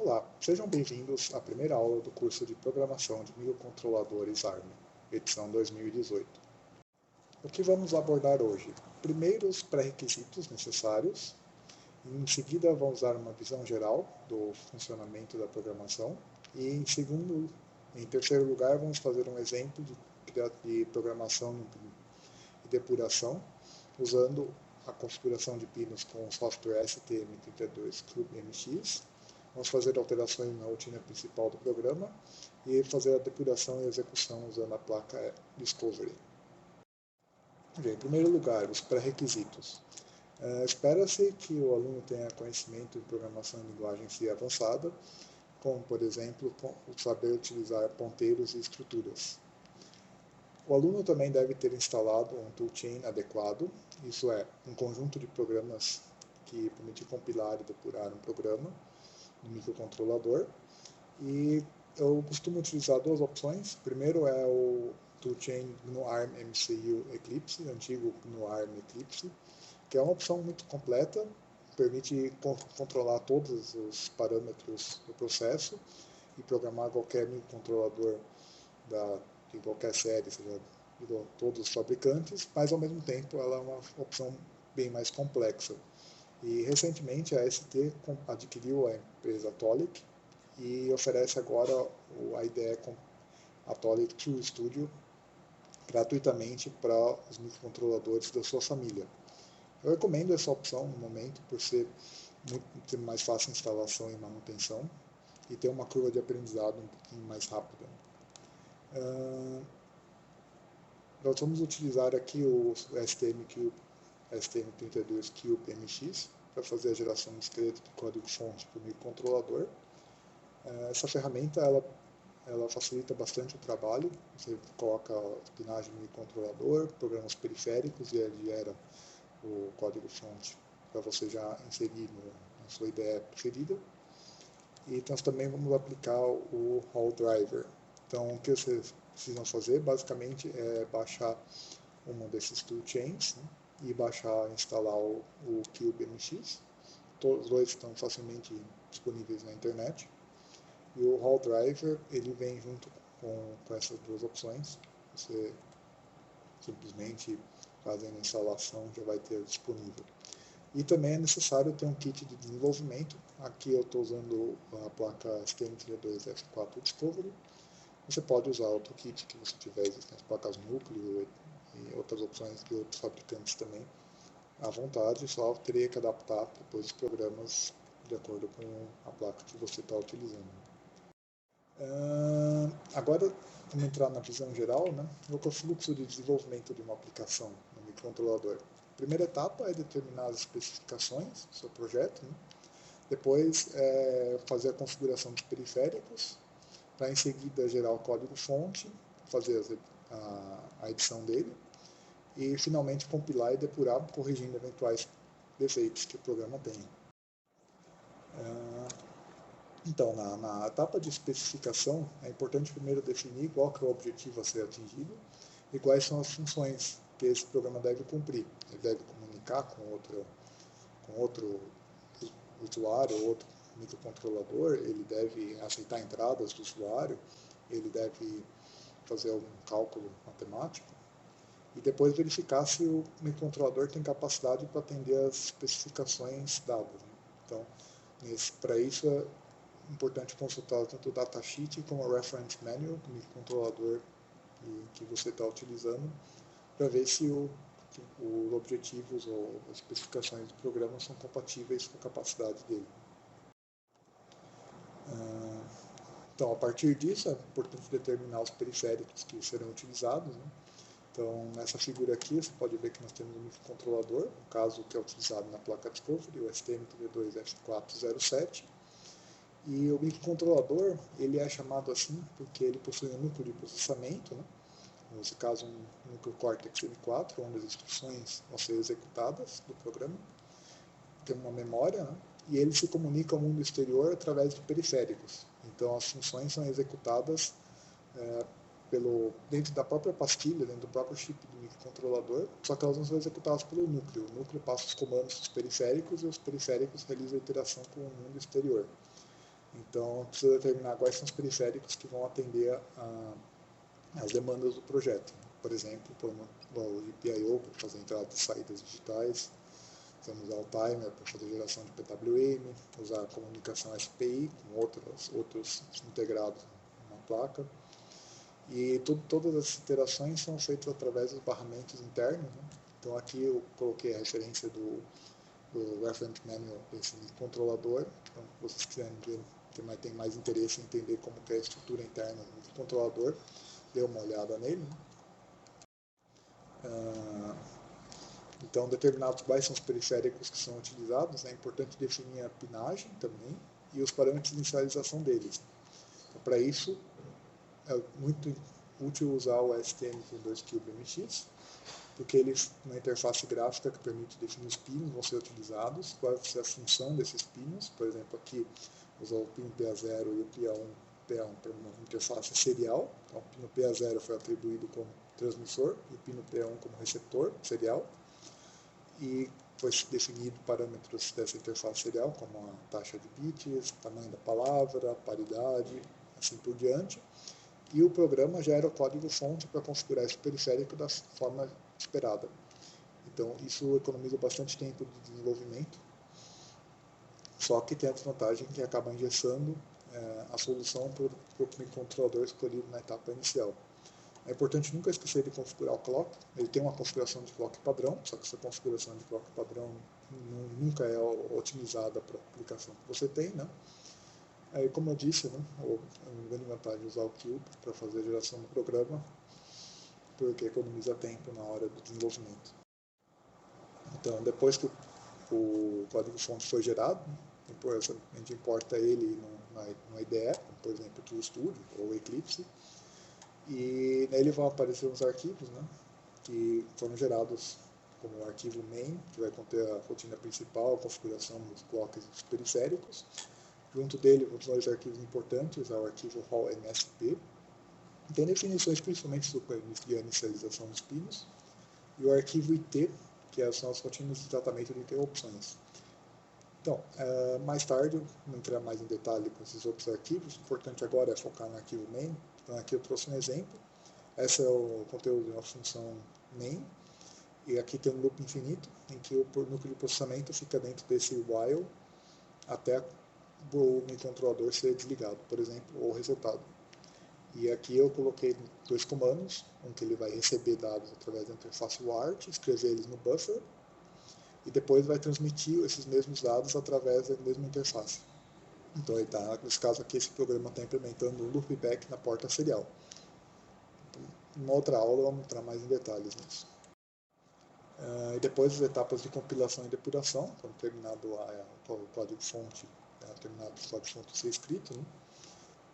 Olá, sejam bem-vindos à primeira aula do curso de Programação de Microcontroladores ARM, edição 2018. O que vamos abordar hoje? Primeiro, os pré-requisitos necessários. Em seguida, vamos dar uma visão geral do funcionamento da programação. E em terceiro lugar, vamos fazer um exemplo de programação e depuração, usando a configuração de pinos com o software STM32 CubeMX. Vamos fazer alterações na rotina principal do programa e fazer a depuração e execução usando a placa Discovery. Em primeiro lugar, os pré-requisitos. Espera-se que o aluno tenha conhecimento em programação em linguagem C avançada, como, por exemplo, saber utilizar ponteiros e estruturas. O aluno também deve ter instalado um toolchain adequado, isso é, um conjunto de programas que permite compilar e depurar um programa no microcontrolador. E eu costumo utilizar duas opções. Primeiro é o toolchain GNU ARM MCU Eclipse, antigo GNU ARM Eclipse, que é uma opção muito completa, permite controlar todos os parâmetros do processo e programar qualquer microcontrolador de qualquer série, seja de todos os fabricantes, mas ao mesmo tempo ela é uma opção bem mais complexa. E recentemente a ST adquiriu a empresa Tolic e oferece agora a IDE a Tolic True Studio gratuitamente para os microcontroladores da sua família. Eu recomendo essa opção no momento por ser muito mais fácil instalação e manutenção e ter uma curva de aprendizado um pouquinho mais rápida. Nós vamos utilizar aqui o STM32 CubeMX para fazer a geração discreta de código-fonte para o microcontrolador. Essa ferramenta ela facilita bastante o trabalho. Você coloca a pinagem no microcontrolador, programas periféricos e ele gera o código-fonte para você já inserir na sua IDE preferida. E nós também vamos aplicar o Hall Driver. Então, o que vocês precisam fazer basicamente é baixar uma desses toolchains, né, e instalar o CubeMX. Todos os dois estão facilmente disponíveis na internet. E o Hall Driver ele vem junto com essas duas opções. Você simplesmente fazendo a instalação já vai ter disponível. E também é necessário ter um kit de desenvolvimento. Aqui eu estou usando a placa STM32F4 Discovery. Você pode usar outro kit que você tiver, existem as placas núcleo e outras opções de outros fabricantes também à vontade, só teria que adaptar depois os programas de acordo com a placa que você está utilizando. Agora, vamos entrar na visão geral, né? O fluxo de desenvolvimento de uma aplicação no microcontrolador. A primeira etapa é determinar as especificações do seu projeto, né? Depois, fazer a configuração dos periféricos, para em seguida gerar o código-fonte, fazer a edição dele, e finalmente compilar e depurar, corrigindo eventuais defeitos que o programa tenha. Então, na etapa de especificação, é importante primeiro definir qual que é o objetivo a ser atingido e quais são as funções que esse programa deve cumprir. Ele deve comunicar com outro usuário ou outro microcontrolador, ele deve aceitar entradas do usuário, ele deve fazer algum cálculo matemático e depois verificar se o microcontrolador tem capacidade para atender as especificações dadas. Então, para isso é importante consultar tanto o datasheet como o reference manual do microcontrolador que você está utilizando para ver se os objetivos ou as especificações do programa são compatíveis com a capacidade dele. Então, a partir disso, é importante determinar os periféricos que serão utilizados, né? Então, nessa figura aqui, você pode ver que nós temos um microcontrolador, no caso que é utilizado na placa Discovery, o STM32F407. E o microcontrolador, ele é chamado assim porque ele possui um núcleo de processamento, né? Nesse caso um núcleo Cortex M4, onde as instruções vão ser executadas do programa. Tem uma memória, né? E ele se comunica ao mundo exterior através de periféricos. Então as funções são executadas dentro da própria pastilha, dentro do próprio chip do microcontrolador, só que elas não são executadas pelo núcleo. O núcleo passa os comandos dos periféricos e os periféricos realizam a interação com o mundo exterior. Então, precisa determinar quais são os periféricos que vão atender às demandas do projeto. Por exemplo, o GPIO para fazer entradas e saídas digitais, vamos usar o timer para fazer geração de PWM, usar a comunicação SPI com outros integrados na placa. E todas as interações são feitas através dos barramentos internos. Né? Então aqui eu coloquei a referência do Reference Manual desse controlador. Então, se vocês quiserem ver, tem mais interesse em entender como que é a estrutura interna do controlador, dê uma olhada nele. Então, determinados quais são os periféricos que são utilizados, é importante definir a pinagem também e os parâmetros de inicialização deles. Então, para isso, é muito útil usar o STM32CubeMX, porque eles, na interface gráfica que permite definir os pinos, vão ser utilizados, qual vai ser a função desses pinos. Por exemplo, aqui usar o pino PA0 e o PA1 para uma interface serial. Então, o pino PA0 foi atribuído como transmissor e o pino PA1 como receptor serial. E foi definido parâmetros dessa interface serial, como a taxa de bits, tamanho da palavra, paridade, assim por diante. E o programa gera o código-fonte para configurar esse periférico da forma esperada. Então, isso economiza bastante tempo de desenvolvimento, só que tem a desvantagem que acaba engessando a solução para o microcontrolador escolhido na etapa inicial. É importante nunca esquecer de configurar o clock. Ele tem uma configuração de clock padrão, só que essa configuração de clock padrão nunca é otimizada para a aplicação que você tem, né? Aí, como eu disse, né, a grande vantagem de usar o Cube para fazer a geração do programa, porque economiza tempo na hora do desenvolvimento. Então, depois que o código-fonte foi gerado, a gente importa ele no IDE, como por exemplo o RStudio ou Eclipse, e nele vão aparecer uns arquivos, né, que foram gerados como o arquivo main, que vai conter a rotina principal, a configuração dos blocos e dos periféricos. Junto dele, os dois arquivos importantes, o arquivo raw.msp, tem definições principalmente de inicialização dos pinos, e o arquivo IT, que são as rotinas de tratamento de interrupções. Então, mais tarde, eu vou entrar mais em detalhe com esses outros arquivos. O importante agora é focar no arquivo main. Então, aqui eu trouxe um exemplo. Esse é o conteúdo de uma função main. E aqui tem um loop infinito, em que o núcleo de processamento fica dentro desse while até o microcontrolador ser desligado, por exemplo, ou resetado. E aqui eu coloquei dois comandos, um que ele vai receber dados através da interface WART, escrever eles no buffer, e depois vai transmitir esses mesmos dados através da mesma interface. Então, nesse caso aqui, esse programa está implementando o loopback na porta serial. Então, em uma outra aula vamos entrar mais em detalhes nisso. E depois as etapas de compilação e depuração, quando terminado o código-fonte, terminado o código-fonte ser escrito, né?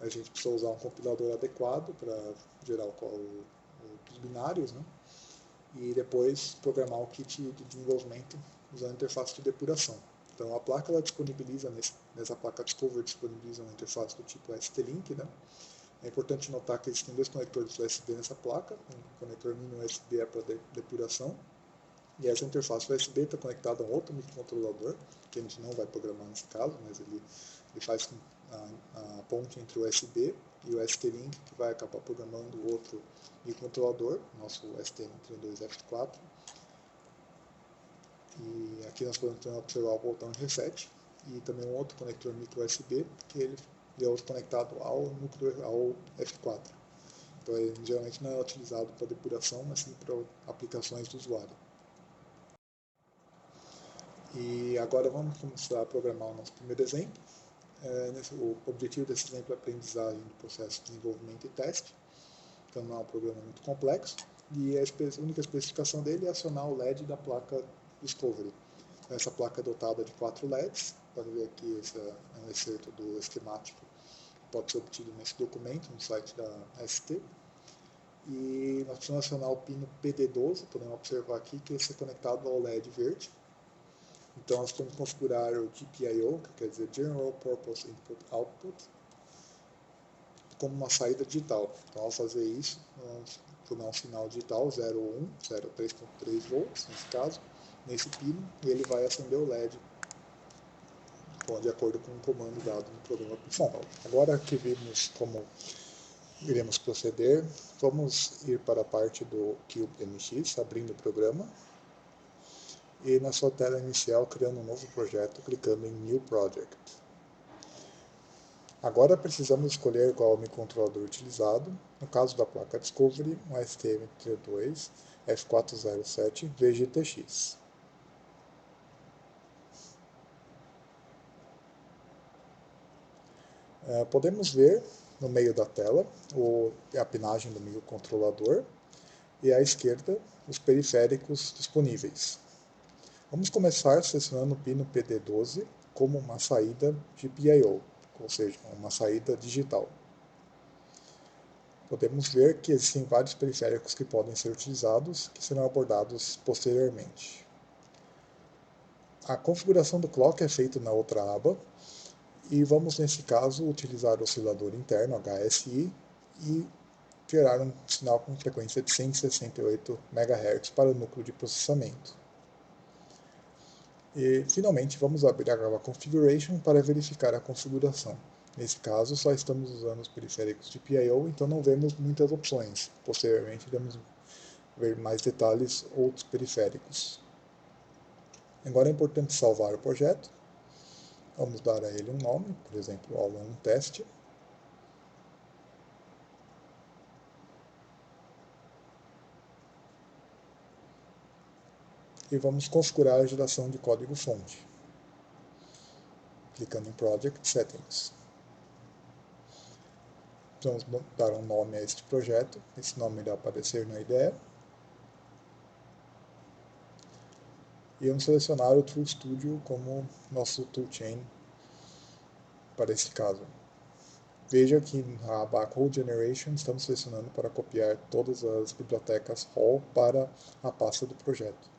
A gente precisa usar um compilador adequado para gerar os binários, né? E depois programar o kit de desenvolvimento usando a interface de depuração. Então a placa ela disponibiliza, nessa placa Discover, disponibiliza uma interface do tipo ST-Link, né? É importante notar que existem dois conectores USB nessa placa, um conector mini USB é para depuração, e essa interface USB está conectada a um outro microcontrolador, que a gente não vai programar nesse caso, mas ele faz a ponte entre o USB e o ST-Link, que vai acabar programando o outro microcontrolador, nosso STM32F4. E aqui nós podemos observar o botão de reset e também um outro conector micro USB, que ele é outro conectado ao F4. Então ele geralmente não é utilizado para depuração, mas sim para aplicações do usuário. E agora vamos começar a programar o nosso primeiro exemplo. O objetivo desse exemplo é a aprendizagem do processo de desenvolvimento e teste. Então não é um programa muito complexo. E a única especificação dele é acionar o LED da placa Discovery. Então, essa placa é dotada de 4 LEDs. Pode ver aqui, esse é um excerto do esquemático. Pode ser obtido nesse documento, no site da ST. E nós precisamos acionar o pino PD12. Podemos observar aqui que esse é conectado ao LED verde. Então, nós podemos configurar o GPIO, que quer dizer General Purpose Input Output, como uma saída digital. Então, ao fazer isso, nós vamos dar um sinal digital 0 ou 1, 0 3.3 volts, nesse caso, nesse pino, e ele vai acender o LED Bom, de acordo com o comando dado no programa principal. Agora que vimos como iremos proceder, vamos ir para a parte do CubeMX, abrindo o programa. E na sua tela inicial, criando um novo projeto, clicando em New Project. Agora precisamos escolher qual é o microcontrolador utilizado. No caso da placa Discovery, um STM32 F407 VGTX. Podemos ver no meio da tela a pinagem do microcontrolador e à esquerda os periféricos disponíveis. Vamos começar selecionando o pino PD12 como uma saída GPIO, ou seja, uma saída digital. Podemos ver que existem vários periféricos que podem ser utilizados, que serão abordados posteriormente. A configuração do clock é feita na outra aba, e vamos, nesse caso, utilizar o oscilador interno, HSI, e gerar um sinal com frequência de 168 MHz para o núcleo de processamento. E, finalmente, vamos abrir a aba Configuration para verificar a configuração. Nesse caso, só estamos usando os periféricos de PIO, então não vemos muitas opções. Posteriormente, iremos ver mais detalhes outros periféricos. Agora é importante salvar o projeto. Vamos dar a ele um nome, por exemplo, aula 1 teste. E vamos configurar a geração de código-fonte, clicando em Project Settings. Vamos dar um nome a este projeto, esse nome irá aparecer na IDE. E vamos selecionar o TrueStudio como nosso toolchain para esse caso. Veja que na aba Code Generation estamos selecionando para copiar todas as bibliotecas Hall para a pasta do projeto.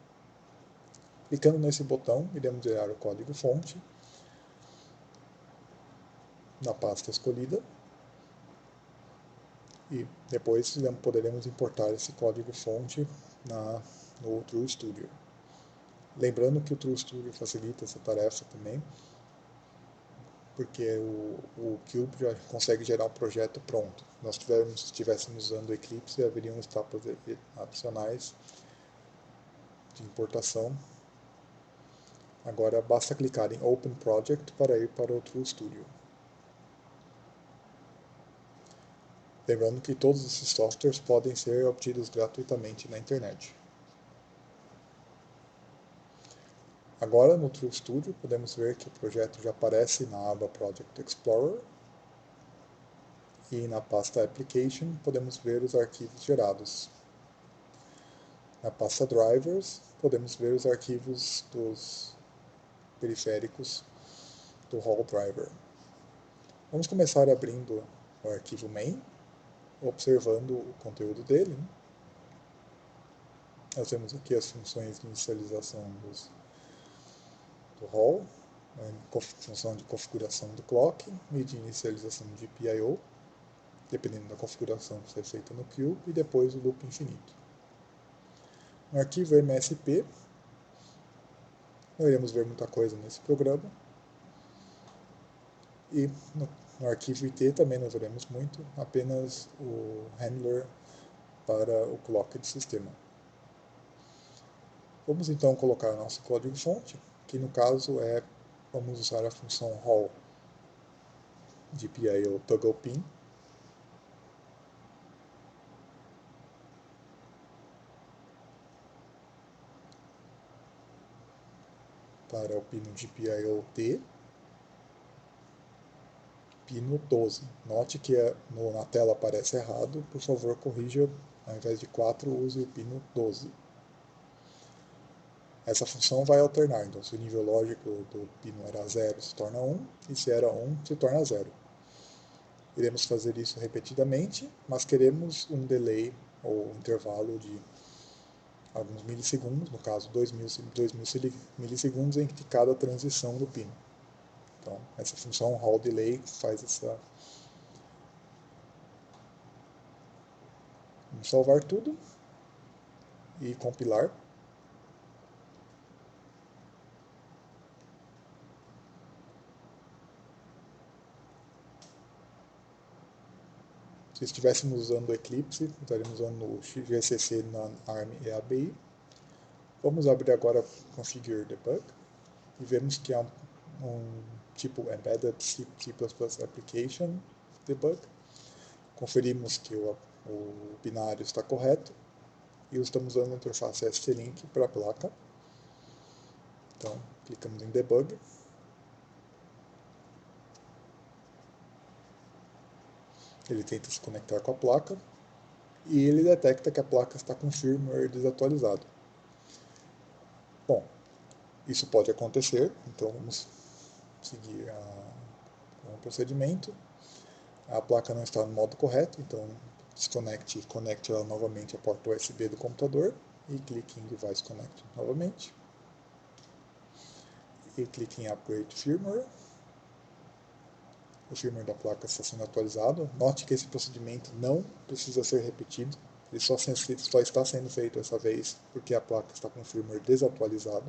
Clicando nesse botão, iremos gerar o código-fonte na pasta escolhida e depois poderemos importar esse código-fonte no TrueStudio. Lembrando que o TrueStudio facilita essa tarefa também, porque o Cube já consegue gerar um projeto pronto. Se nós estivéssemos usando o Eclipse, haveriam etapas adicionais de importação. Agora basta clicar em Open Project para ir para o TrueStudio. Lembrando que todos esses softwares podem ser obtidos gratuitamente na internet. Agora no TrueStudio podemos ver que o projeto já aparece na aba Project Explorer e na pasta Application podemos ver os arquivos gerados. Na pasta Drivers podemos ver os arquivos dos periféricos do Hall Driver. Vamos começar abrindo o arquivo main, observando o conteúdo dele. Nós temos aqui as funções de inicialização do Hall, a função de configuração do clock e de inicialização de PIO, dependendo da configuração que ser feita no Cube, e depois o loop infinito. No arquivo MSP, não iremos ver muita coisa nesse programa. E no arquivo IT também não veremos muito, apenas o handler para o clock de sistema. Vamos então colocar nosso código-fonte, que no caso vamos usar a função Hall de PIO toggle pin. Para o pino de PIO T, pino 12. Note que na tela aparece errado, por favor corrija, ao invés de 4, use o pino 12. Essa função vai alternar, então se o nível lógico do pino era 0 se torna 1, e se era 1 se torna 0. Iremos fazer isso repetidamente, mas queremos um delay ou intervalo de alguns milissegundos, no caso 2000 milissegundos entre cada transição do pino. Então, essa função Hall Delay faz essa... Vamos salvar tudo e compilar. Se estivéssemos usando o Eclipse, estaríamos usando o GCC ARM e ABI. Vamos abrir agora Configure Debug e vemos que há um tipo Embedded C++ Application Debug. Conferimos que o binário está correto e estamos usando a interface ST-Link para a placa. Então, clicamos em Debug. Ele tenta se conectar com a placa e ele detecta que a placa está com firmware desatualizado. Bom, isso pode acontecer, então vamos seguir o procedimento. A placa não está no modo correto, então desconecte e conecte ela novamente à porta USB do computador e clique em Device Connect novamente. E clique em Upgrade Firmware. O firmware da placa está sendo atualizado. Note que esse procedimento não precisa ser repetido. Ele só está sendo feito essa vez porque a placa está com o firmware desatualizado.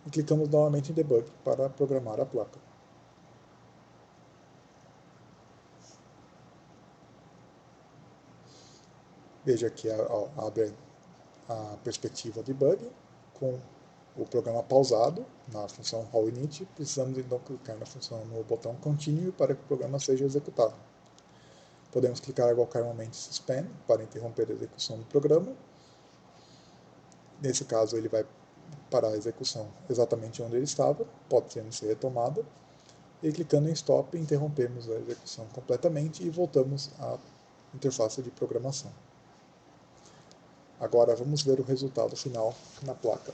E clicamos novamente em Debug para programar a placa. Veja que abre a perspectiva Debug com o programa pausado na função All-Init. Precisamos então clicar no botão Continue para que o programa seja executado. Podemos clicar a qualquer momento em Suspend para interromper a execução do programa. Nesse caso, ele vai parar a execução exatamente onde ele estava, pode ser retomada. E clicando em Stop, interrompemos a execução completamente e voltamos à interface de programação. Agora vamos ver o resultado final na placa.